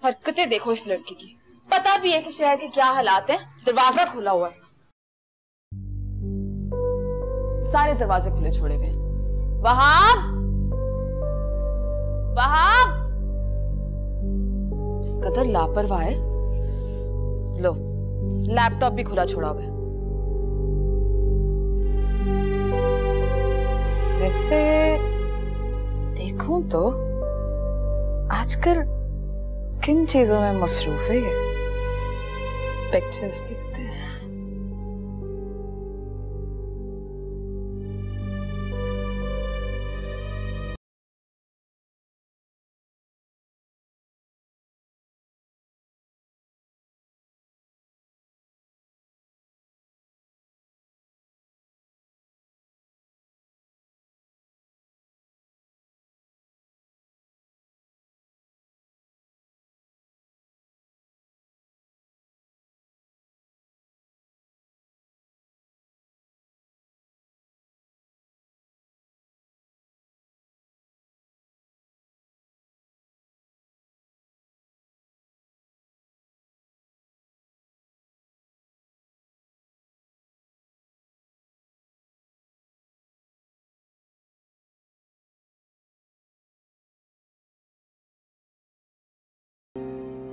हरकतें देखो इस लड़की की, पता भी है कि शहर के क्या हालात हैं। दरवाजा खुला हुआ है, सारे दरवाजे खुले छोड़े हुए। वहाब, वहाब, इस कदर लापरवाह है। लो, लैपटॉप भी खुला छोड़ा हुआ है। वैसे देखूं तो आजकल किन चीजों में मसरूफ है ये? पिक्चर्स दिखते हैं।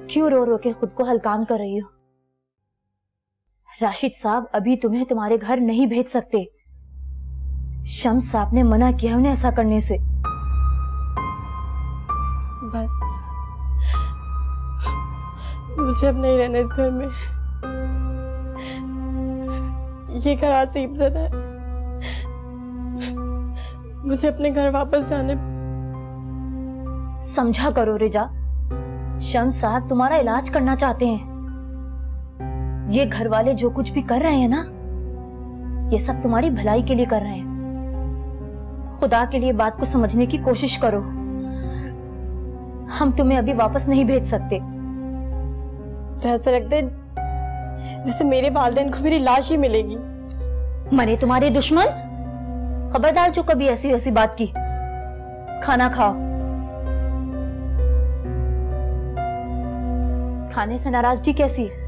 क्यों रो रो के खुद को हलकान कर रही हो? राशिद साहब अभी तुम्हें तुम्हारे घर नहीं भेज सकते। शम्स साहब ने मना किया उन्हें ऐसा करने से। बस मुझे अब नहीं रहना इस घर में। ये घर आसीब ज़दा है। मुझे अपने घर वापस जाने। समझा करो रिजा, शम्स साहब तुम्हारा इलाज करना चाहते हैं। ये घर वाले जो कुछ भी कर रहे हैं ना, ये सब तुम्हारी भलाई के लिए कर रहे हैं। खुदा के लिए बात को समझने की कोशिश करो। हम तुम्हें अभी वापस नहीं भेज सकते। तो ऐसा लगता है जैसे मेरे वालिदैन को मेरी लाश ही मिलेगी। मरे तुम्हारे दुश्मन? खबरदार जो कभी ऐसी वैसी बात की। खाना खाओ। खाने से नाराजगी कैसी है?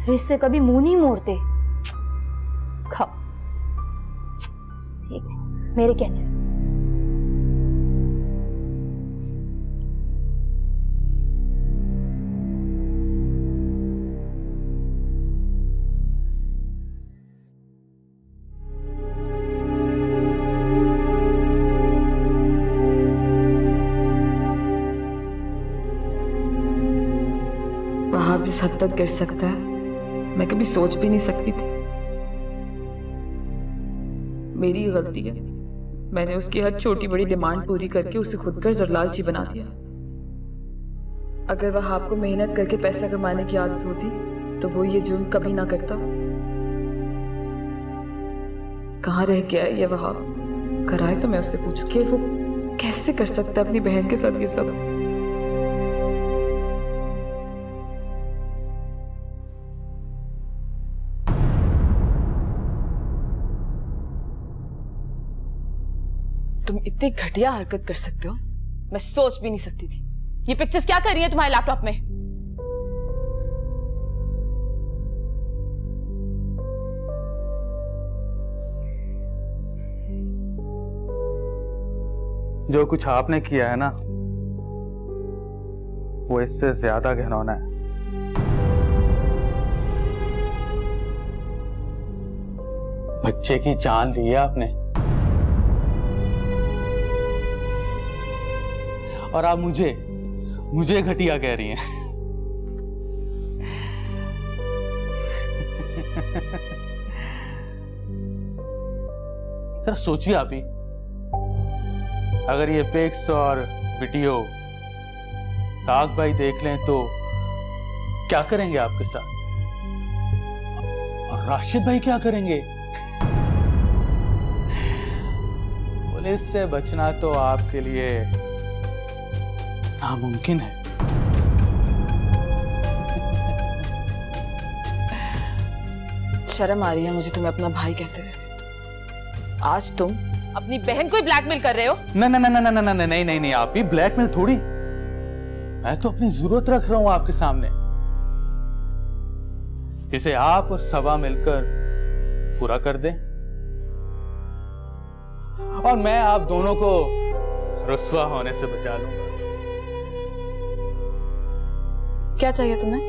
रिश्ते कभी मुंह नहीं मोड़ते। खाओ, ठीक है, मेरे कहने से। वहां भी इस हद तक गिर सकता है, मैं कभी सोच भी नहीं सकती थी। मेरी गलती है, मैंने उसकी हर छोटी बड़ी डिमांड पूरी करके उसे खुद कर्ज और लालची बना दिया। अगर वह आपको मेहनत करके पैसा कमाने की आदत होती तो वो ये जुर्म कभी ना करता। कहाँ रह गया है ये वहाब? घर आए तो मैं उससे पूछूं कि वो कैसे कर सकता है अपनी बहन के साथ ये सब। तुम इतनी घटिया हरकत कर सकते हो, मैं सोच भी नहीं सकती थी। ये पिक्चर्स क्या कर रही हैं तुम्हारे लैपटॉप में? जो कुछ आपने किया है ना, वो इससे ज्यादा घिनौना है। बच्चे की जान ली है आपने, और आप मुझे घटिया कह रही हैं। जरा सोचिए आप ही, अगर ये पिक्स और वीडियो साग भाई देख लें तो क्या करेंगे आपके साथ? और राशिद भाई क्या करेंगे? पुलिस से बचना तो आपके लिए नामुमकिन है। शर्म आ रही है मुझे तुम्हें अपना भाई कहते हुए। आज तुम अपनी बहन को ही ब्लैकमेल कर रहे हो? नहीं, आप ही ब्लैकमेल थोड़ी। मैं तो अपनी जरूरत रख रहा हूं आपके सामने, जिसे आप और सबा मिलकर पूरा कर दें, और मैं आप दोनों को रुस्वा होने से बचा लूंगा। क्या चाहिए तुम्हें?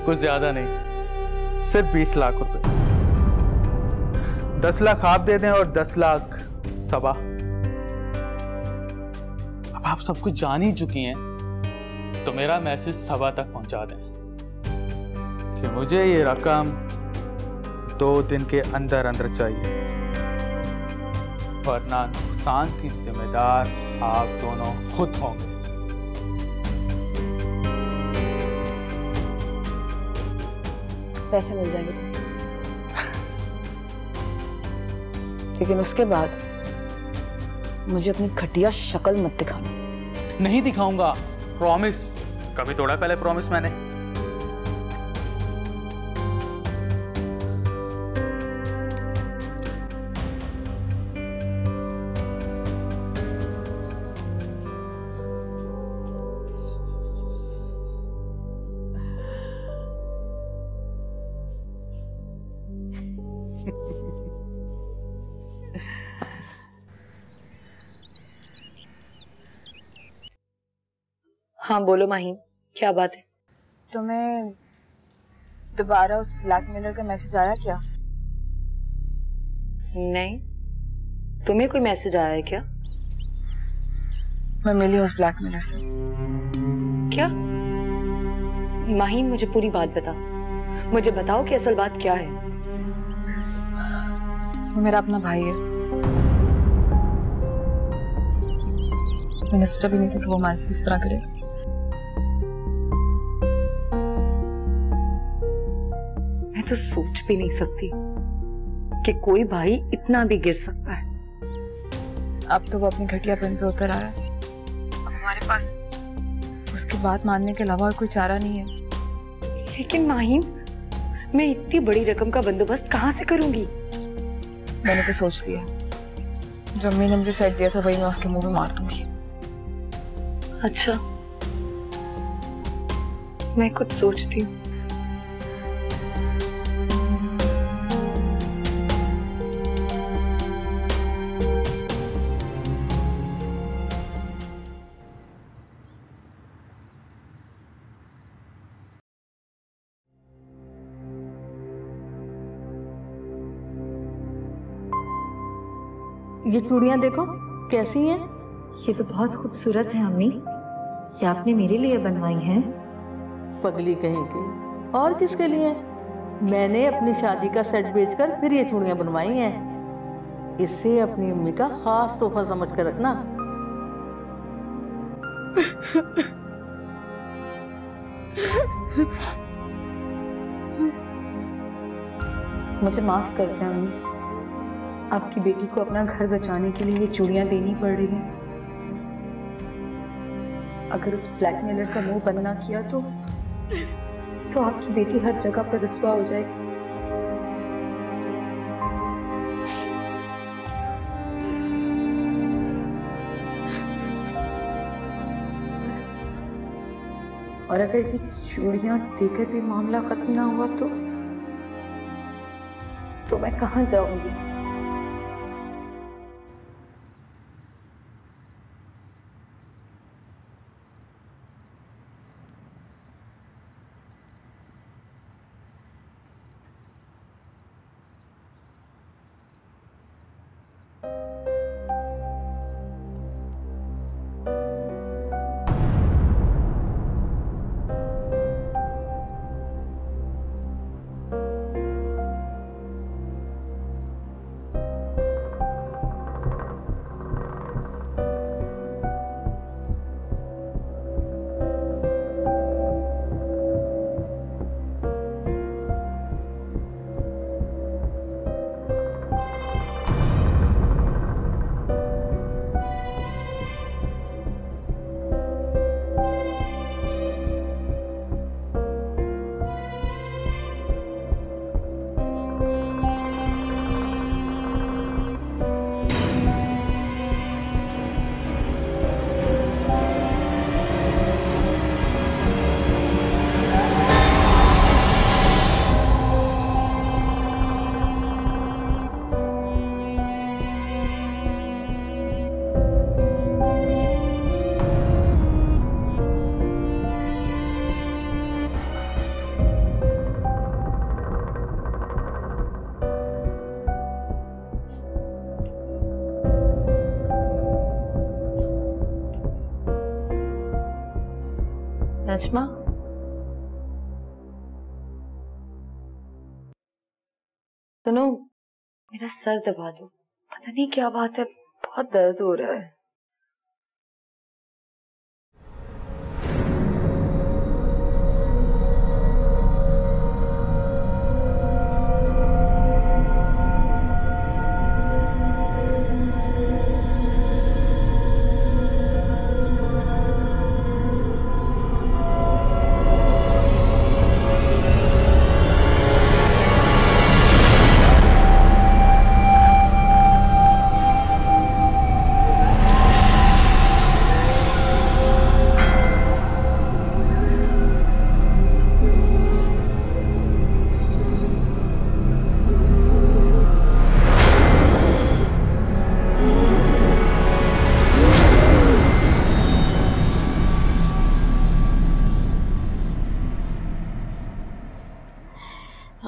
कुछ ज्यादा नहीं, सिर्फ 20 लाख रुपए। 10 लाख आप दे दें और 10 लाख सबा। अब आप सब कुछ जान ही चुकी हैं, तो मेरा मैसेज सबा तक पहुंचा दें कि मुझे ये रकम 2 दिन के अंदर अंदर चाहिए, वरना नुकसान की जिम्मेदार आप दोनों खुद होंगे। पैसे मिल जाएंगे तुम्हें, लेकिन उसके बाद मुझे अपनी घटिया शक्ल मत दिखाना। नहीं दिखाऊंगा, प्रॉमिस। कभी तोड़ा पहले प्रॉमिस मैंने? हाँ बोलो माहीन, क्या बात है? तुम्हें दोबारा उस ब्लैकमेलर का मैसेज आया क्या? नहीं, तुम्हें कोई मैसेज आया है क्या? मैं मिली उस ब्लैकमेलर से। क्या? माहीन मुझे पूरी बात बता, मुझे बताओ कि असल बात क्या है। वो मेरा अपना भाई है। मैंने सोचा भी नहीं था कि वो मैसेज इस तरह करेगा। मैं तो सोच भी नहीं सकती कि कोई भाई इतना भी गिर सकता है। अब तो वो अपनी घटियापन पे उतर आया है। अब हमारे पास उसकी बात मानने के अलावा और कोई चारा नहीं है। लेकिन माहीन, मैं इतनी बड़ी रकम का बंदोबस्त कहाँ से करूंगी? मैंने तो सोच लिया, जो अम्मी ने मुझे सेट दिया था वही मैं उसके मुंह में मार दूंगी। अच्छा, मैं कुछ सोचती हूँ। ये चूड़ियां देखो कैसी हैं? ये तो बहुत खूबसूरत है अम्मी। ये आपने मेरे लिए बनवाई हैं? पगली कहीं की, और किसके लिए? मैंने अपनी शादी का सेट बेचकर फिर ये चूड़ियां बनवाई हैं। इससे अपनी अम्मी का खास तोहफा समझ कर रखना। मुझे माफ कर दें अम्मी, आपकी बेटी को अपना घर बचाने के लिए ये चूड़ियां देनी पड़ रही हैं। अगर उस ब्लैकमेलर का मुंह बंद ना किया तो आपकी बेटी हर जगह पर रुस्वा हो जाएगी। और अगर ये चूड़ियां देकर भी मामला खत्म ना हुआ तो मैं कहाँ जाऊंगी? नजमा, सुनो, मेरा सर दबा दो, पता नहीं क्या बात है, बहुत दर्द हो रहा है।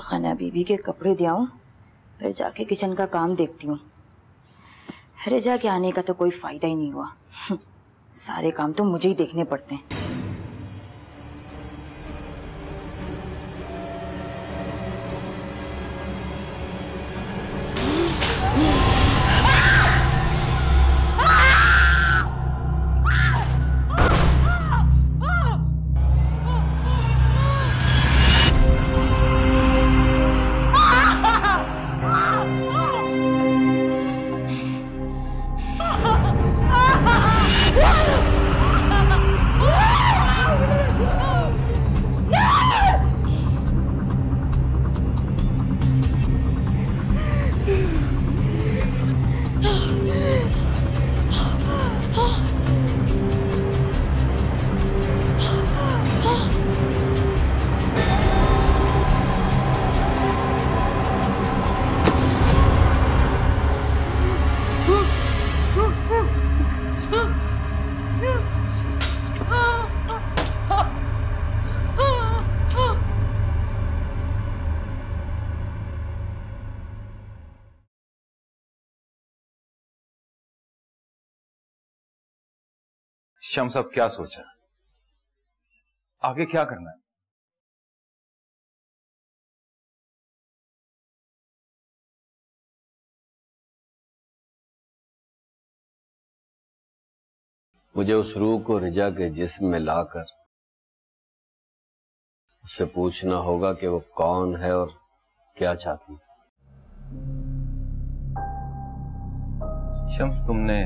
खाना बीबी के कपड़े दिया हूँ, फिर जाके किचन का काम देखती हूँ। रेजा के आने का तो कोई फायदा ही नहीं हुआ। सारे काम तो मुझे ही देखने पड़ते हैं। शम्स अब क्या सोचा, आगे क्या करना है? मुझे उस रूह को रिजा के जिस्म में लाकर उससे पूछना होगा कि वो कौन है और क्या चाहती है। शम्स, तुमने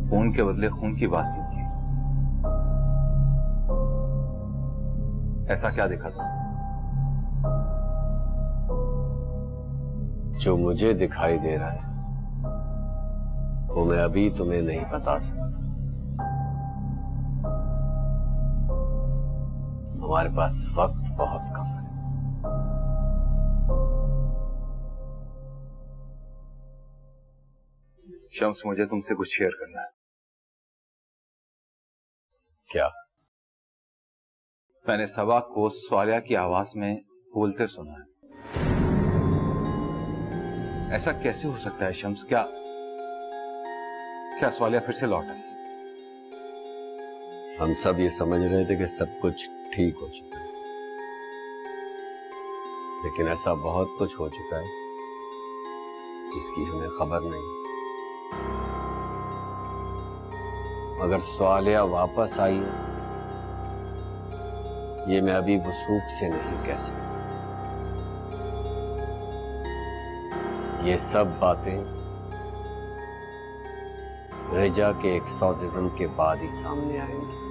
खून के बदले खून की बात क्यों की? ऐसा क्या देखा तुम? जो मुझे दिखाई दे रहा है वो मैं अभी तुम्हें नहीं बता सकता। हमारे पास वक्त बहुत कम है। शम्स, मुझे तुमसे कुछ शेयर करना है। क्या? मैंने सबा को स्वालिया की आवाज में बोलते सुना है। ऐसा कैसे हो सकता है शम्स? क्या स्वालिया फिर से लौट आई? हम सब ये समझ रहे थे कि सब कुछ ठीक हो चुका है, लेकिन ऐसा बहुत कुछ हो चुका है जिसकी हमें खबर नहीं। अगर स्वालिया वापस आई है ये मैं अभी वसूख से नहीं कह सकता। ये सब बातें रेजा के एक्सॉर्सिज्म के बाद ही सामने आएंगी।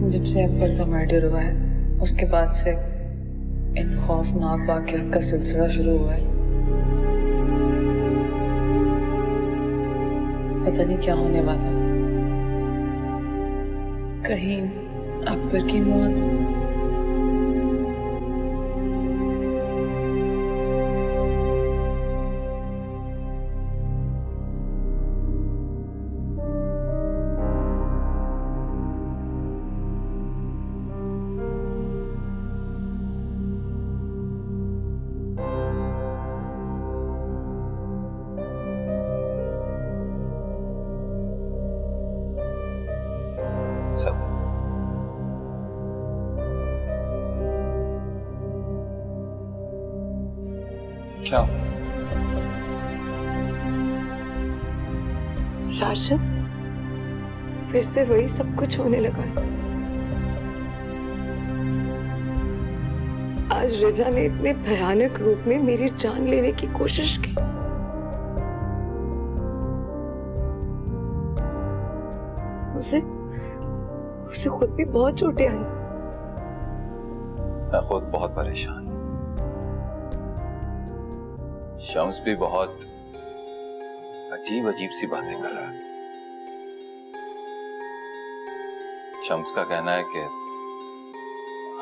जब से अकबर का मर्डर हुआ है उसके बाद से इन खौफनाक वाक़यात का सिलसिला शुरू हुआ है। पता नहीं क्या होने वाला है। कहीं अकबर की मौत, सब क्या? राशिद, फिर से वही सब कुछ होने लगा है। आज रजा ने इतने भयानक रूप में मेरी जान लेने की कोशिश की। उसे खुद भी बहुत चोटें आई। मैं खुद बहुत परेशान हूं। शम्स भी बहुत अजीब अजीब सी बातें कर रहा है। शम्स का कहना है कि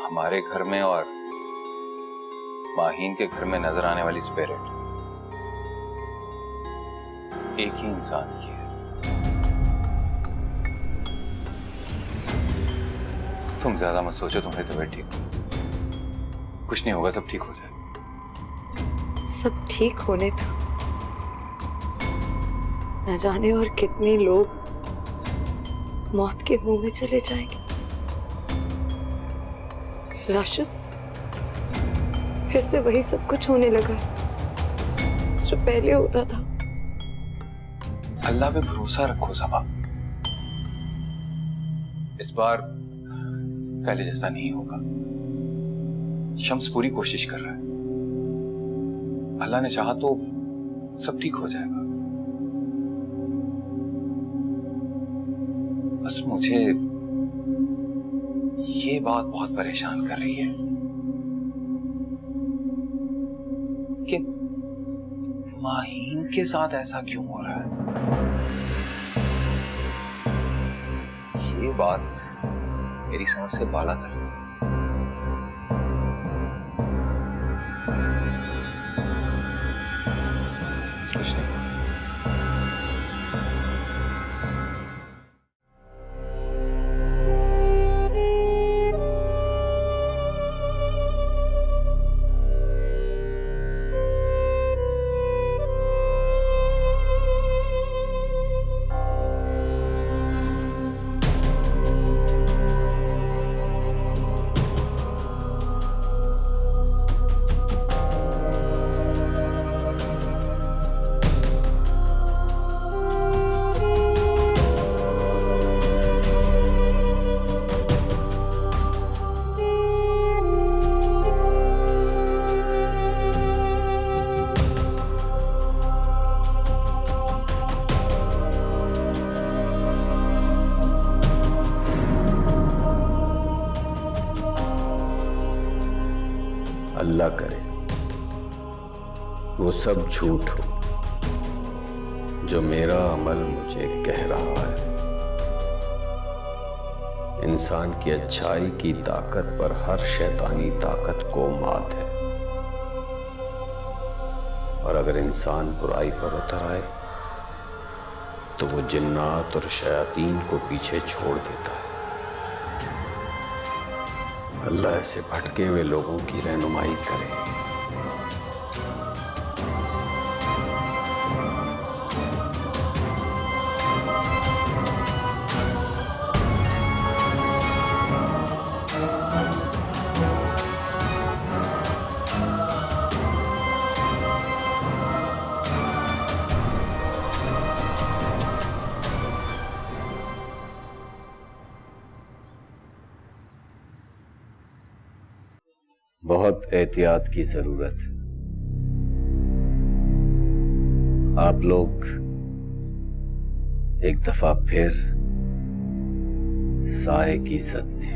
हमारे घर में और माहीन के घर में नजर आने वाली स्पिरिट एक ही इंसान की है। तुम ज्यादा मत सोचो, तुम्हारी तबीयत ठीक हो, कुछ नहीं होगा, सब ठीक हो जाएगा। सब ठीक होने तक न जाने और कितने लोग मौत के मुंह में चले जाएंगे। राशिद, फिर से वही सब कुछ होने लगा जो पहले होता था। अल्लाह पे भरोसा रखो सबा। इस बार पहले जैसा नहीं होगा। शम्स पूरी कोशिश कर रहा है। अल्लाह ने चाहा तो सब ठीक हो जाएगा। बस मुझे ये बात बहुत परेशान कर रही है कि माहीन के साथ ऐसा क्यों हो रहा है। ये बात मेरी समझ से बालातर है। कुछ नहीं। अल्लाह करे वो सब झूठ हो जो मेरा अमल मुझे कह रहा है। इंसान की अच्छाई की ताकत पर हर शैतानी ताकत को मात है, और अगर इंसान बुराई पर उतर आए तो वो जिन्नात और शयातीन को पीछे छोड़ देता है। अल्लाह ऐसे भटके हुए लोगों की रहनुमाई करे। बहुत एहतियात की जरूरत है। आप लोग एक दफा फिर साए की जद में।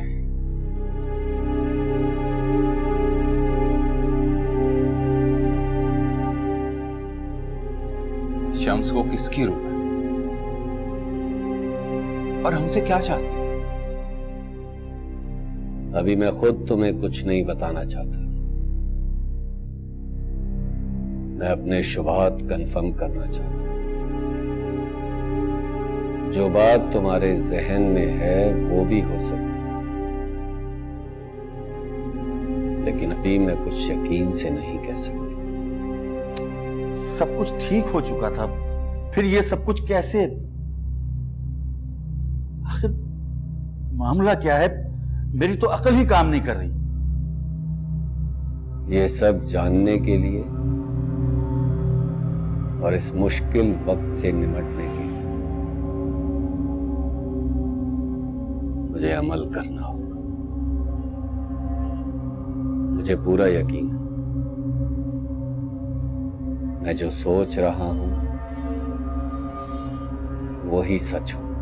शम्स वो किसकी रूह है और हमसे क्या चाहती है? अभी मैं खुद तुम्हें कुछ नहीं बताना चाहता। मैं अपने शुभात कंफर्म करना चाहता हूं। जो बात तुम्हारे जहन में है वो भी हो सकती है, लेकिन अभी मैं कुछ यकीन से नहीं कह सकता। सब कुछ ठीक हो चुका था, फिर ये सब कुछ कैसे? आखिर मामला क्या है? मेरी तो अकल ही काम नहीं कर रही। ये सब जानने के लिए और इस मुश्किल वक्त से निपटने के लिए मुझे अमल करना होगा। मुझे पूरा यकीन है मैं जो सोच रहा हूं वही सच होगा।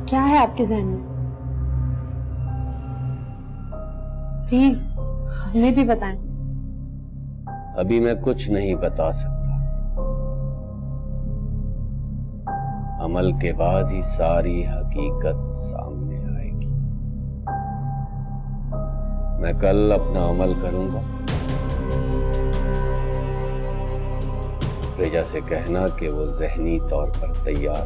क्या है आपके जहन में? प्लीज हमें भी बताएं। अभी मैं कुछ नहीं बता सकता। अमल के बाद ही सारी हकीकत सामने आएगी। मैं कल अपना अमल करूंगा। रेजा से कहना कि वो ज़हनी तौर पर तैयार।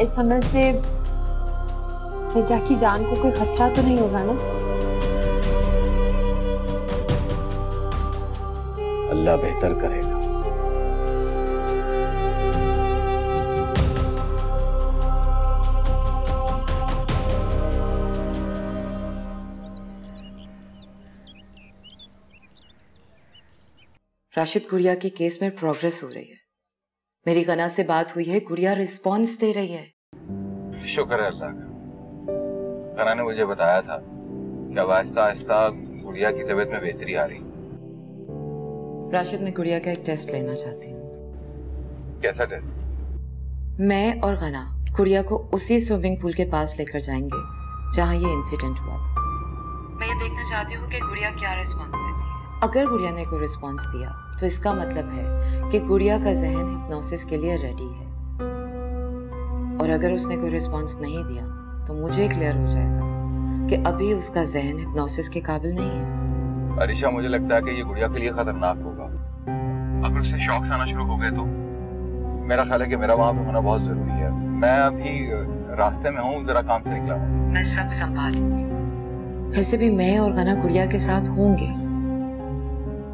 इस अमल से रेजा की जान को कोई खतरा तो नहीं होगा ना? अल्लाह बेहतर करेगा। राशिद, गुड़िया के केस में प्रोग्रेस हो रही है। मेरी गना से बात हुई है, गुड़िया रिस्पॉन्स दे रही है। शुक्र है अल्लाह का। गना ने मुझे बताया था कि अब आहिस्ता आहिस्ता गुड़िया की तबीयत में बेहतरी आ रही। राशिद, मैं गुड़िया का एक टेस्ट लेना चाहती हूँ। कैसा टेस्ट? मैं और गना गुड़िया को उसी स्विमिंग पूल के पास लेकर जाएंगे जहाँ ये इंसिडेंट हुआ था। मैं ये देखना चाहती हूँ कि गुड़िया क्या रिस्पॉन्स देती है। अगर गुड़िया ने कोई रिस्पॉन्स दिया तो इसका मतलब है कि गुड़िया का जहन हिप्नोसिस के लिए रेडी है, और अगर उसने कोई रिस्पॉन्स नहीं दिया तो मुझे क्लियर हो जाएगा कि अभी उसका जहन हिप्नोसिस के काबिल नहीं है। अरिशा, मुझे लगता है कि ये गुड़िया के लिए खतरनाक होगा। अगर उससे शॉक्स आना शुरू हो गए तो मेरा ख्याल है कि मेरा वहां पे होना बहुत जरूरी है। मैं अभी रास्ते में हूँ, जरा काम से निकला हूँ। मैं सब संभालूंगी। वैसे भी मैं और गना गुड़िया के साथ होंगे।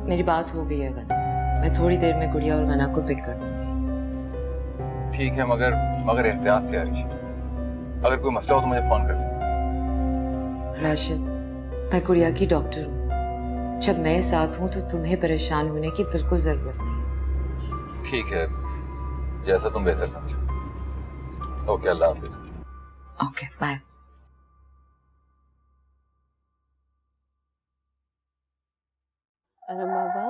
मेरी बात हो गई है गना से। मैं थोड़ी देर में गुड़िया और गना को पिक कर दूंगी। ठीक है, मगर एहतियात से अरिशा। अगर कोई मसला हो तो मुझे फोन कर लेना। राशिद, मैं गुड़िया की डॉक्टर हूँ। जब मैं साथ हूँ तो तुम्हें परेशान होने की बिल्कुल जरूरत नहीं। ठीक है, जैसा तुम बेहतर समझो। ओके, अल्लाह हाफिज। Okay, bye. अरे बाबा,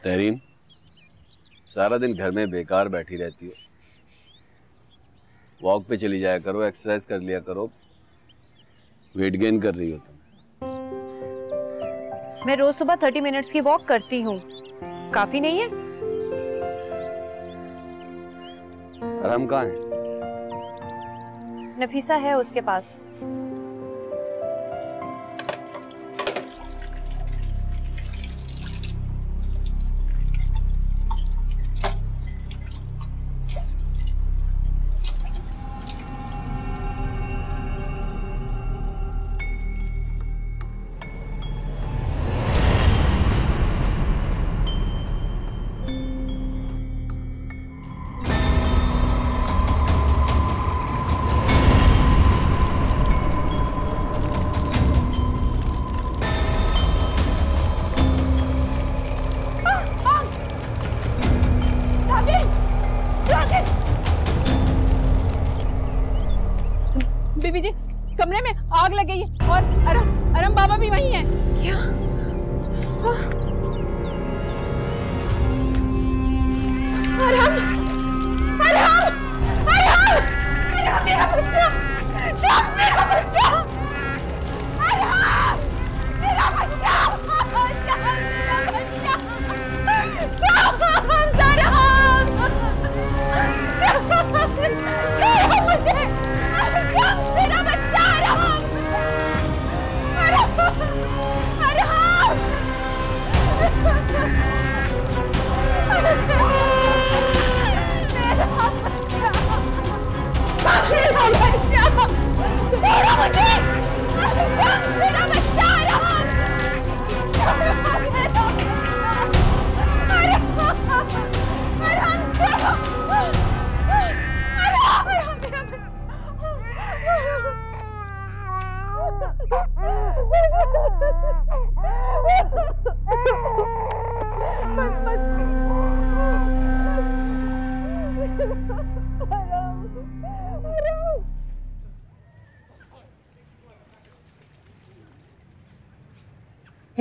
तहरीन, सारा दिन घर में बेकार बैठी रहती हो। वॉक पे चली जाया करो, एक्सरसाइज कर लिया करो। वेट गेन कर रही हो तुम। मैं रोज सुबह 30 मिनट्स की वॉक करती हूँ। काफी नहीं है? और हम कहाँ हैं? नफीसा है उसके पास।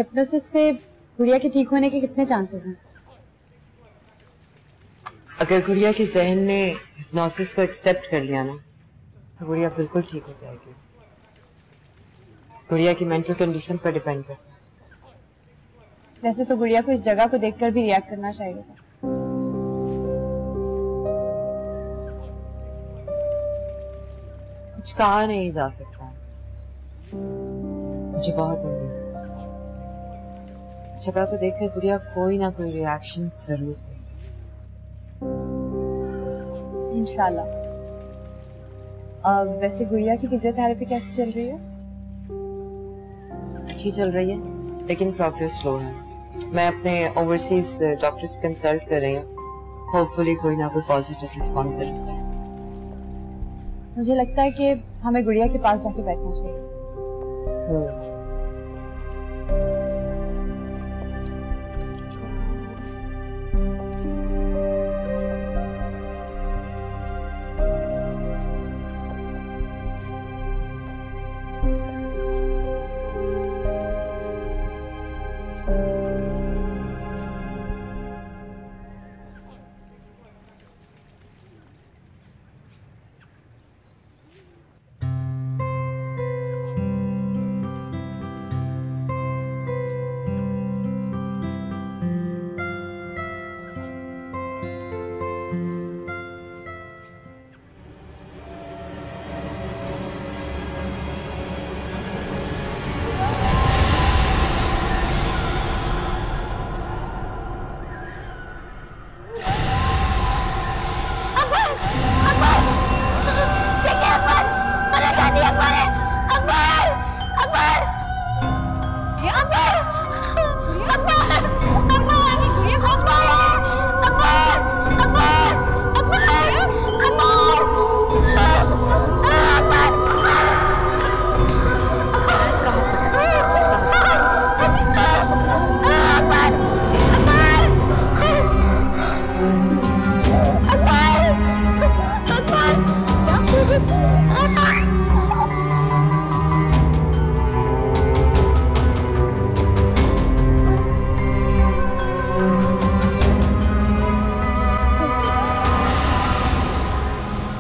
हिप्नोसिस से गुड़िया के ठीक होने के कितने चांसेस हैं? अगर गुड़िया के जहन ने हिप्नोसिस को एक्सेप्ट कर लिया ना तो गुड़िया बिल्कुल ठीक हो जाएगी। गुड़िया की मेंटल कंडीशन पर डिपेंड करता है। वैसे तो गुड़िया को इस जगह को देखकर भी रिएक्ट करना चाहिए था। कुछ कहा नहीं जा सकता, मुझे बहुत उम्मीद है। इस जगह को देखकर गुड़िया कोई ना कोई रिएक्शन जरूर देगी। इंशाल्लाह। वैसे गुड़िया की फिजियोथेरेपी कैसी चल रही है? अच्छी चल रही है, लेकिन प्रोग्रेस स्लो है। मैं अपने ओवरसीज डॉक्टर से कंसल्ट कर रही हूँ। होपफुली कोई ना कोई पॉजिटिव रिस्पॉन्स जरूर है। मुझे लगता है कि हमें गुड़िया के पास जाके बैठना चाहिए।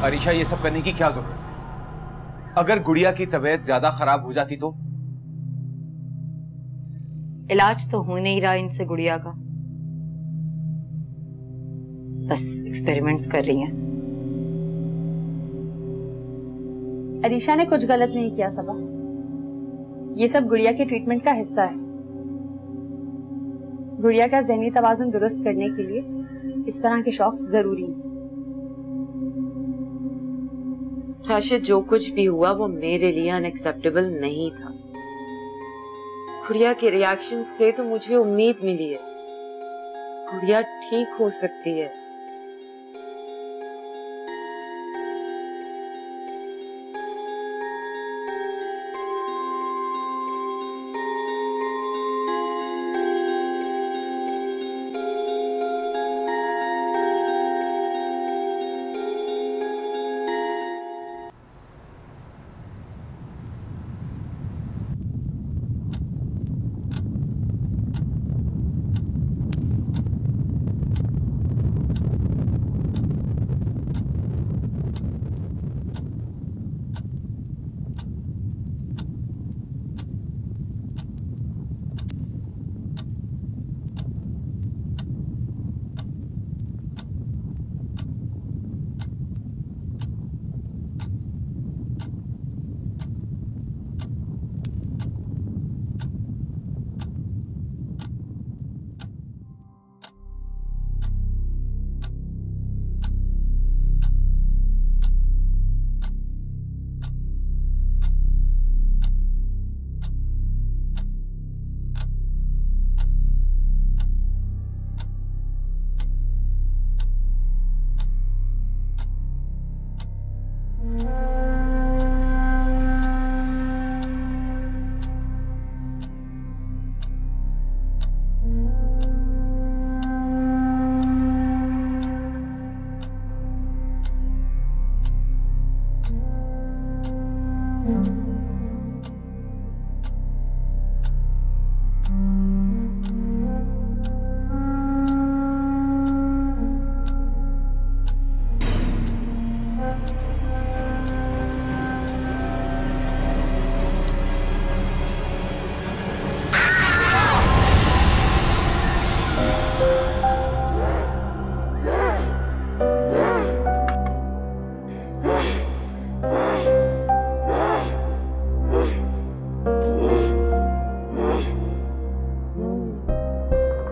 अरीशा, ये सब करने की क्या जरूरत है? अगर गुड़िया की तबीयत ज्यादा खराब हो जाती तो? इलाज तो हो नहीं रहा इनसे गुड़िया का, बस एक्सपेरिमेंट्स कर रही हैं। अरीशा ने कुछ गलत नहीं किया सबा, ये सब गुड़िया के ट्रीटमेंट का हिस्सा है। गुड़िया का ज़हनी तवाज़ुन दुरुस्त करने के लिए इस तरह के शॉक्स जरूरी हैं। राशिद, जो कुछ भी हुआ वो मेरे लिए अनएक्सेप्टेबल नहीं था। गुड़िया के रिएक्शन से तो मुझे उम्मीद मिली है, गुड़िया ठीक हो सकती है।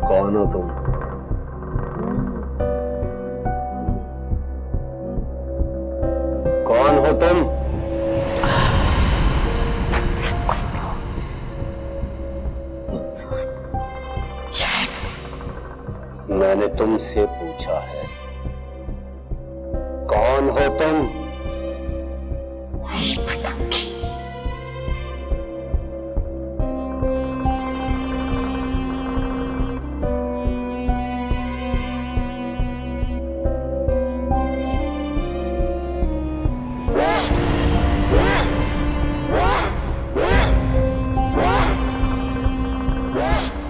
कौन हो तुम? कौन हो तुम? मैंने तुमसे पूछा है, कौन हो तुम?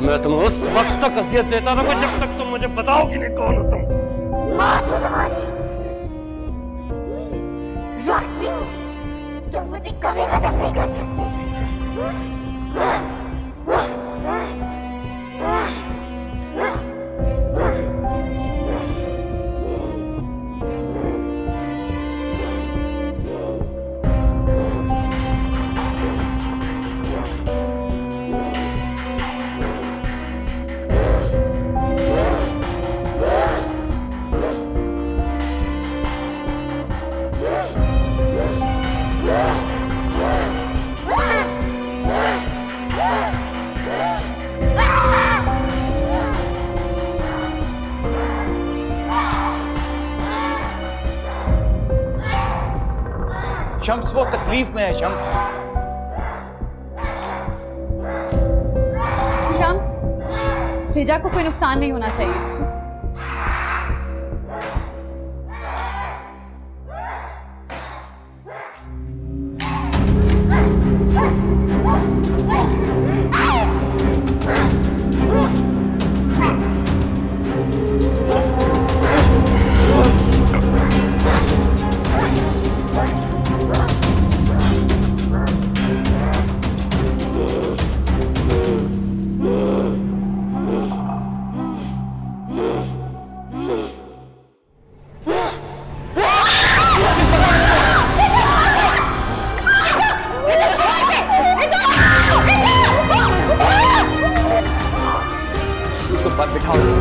मैं तुम्हें उस वक्त तक अजियत देता रहूंगा जब तक तुम मुझे बताओगी नहीं कौन हो तुम। तुम मुझे कभी खत्म नहीं कर सकते। शम्स वो तकलीफ में है। शम्स रेजा को कोई नुकसान नहीं होना चाहिए। मत बिठाओ।